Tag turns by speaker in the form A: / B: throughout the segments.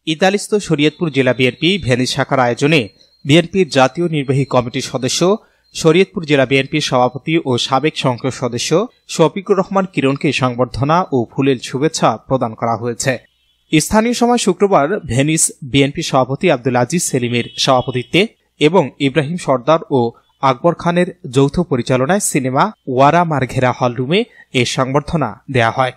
A: ইতালিস্থ শরীয়তপুর জেলা BNP Venice শাখার আয়োজনে বিএনপির জাতীয় নির্বাহী কমিটির সদস্য, শরীয়তপুর জেলা বিএনপির সভাপতি ও সাবেক সংসদ সদস্য শফিকুর রহমান কিরণকে সংবর্ধনা ও ফুলেল শুভেচ্ছা প্রদান করা হয়েছে। স্থানীয় সময় শুক্রবার ভেনিস বিএনপি সভাপতি আব্দুল আজিজ সেলিমের সভাপতিত্বে এবং ইব্রাহিম সর্দার ও আকবর খানের যৌথ পরিচালনায় সিনেমা ওয়ারা মারঘেরা হলরুমে এ সংবর্ধনা দেয়া হয়।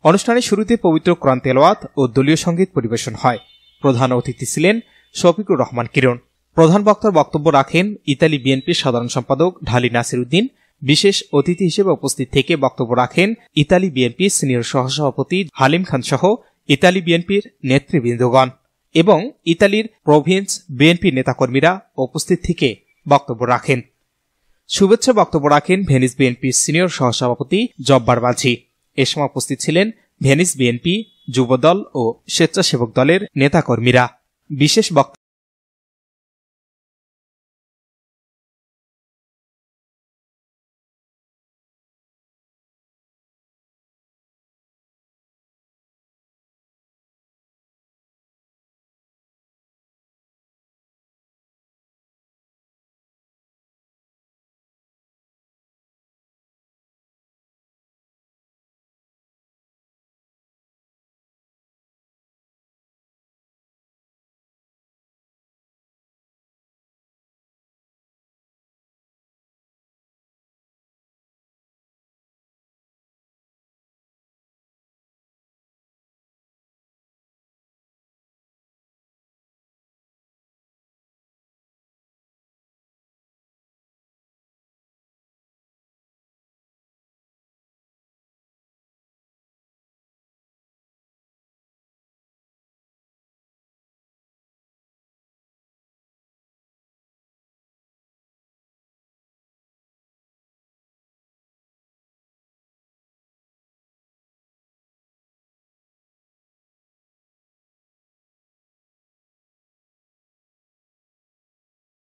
A: অনুষ্ঠানের শুরুতে পবিত্র কোরআন তেলাওয়াত ও দলীয় সঙ্গীত পরিবেশন হয়। প্রধান অতিথি ছিলেন শফিকুর রহমান কিরণ। প্রধান বক্তার বক্তব্য রাখেন ইতালি বিএনপির সাধারণ সম্পাদক ঢালী নাসির উদ্দিন। বিশেষ অতিথি হিসেবে উপস্থিত থেকে বক্তব্য রাখেন ইতালি বিএনপির সিনিয়র সহসভাপতি হালিম খান সহ ইতালি বিএনপির নেতৃবৃন্দগণ এবং ইতালির প্রভিন্স বিএনপির নেতাকর্মীরা উপস্থিত থেকে বক্তব্য রাখেন। শুভেচ্ছা বক্তব্য রাখেন ভেনিস বিএনপির সিনিয়র সহসভাপতি জব্বার বাজি। এ সময় উপস্থিত ছিলেন ভেনিস বিএনপি, যুবদল ও স্বেচ্ছাসেবক দলের নেতাকর্মীরা। বিশেষ বক্তা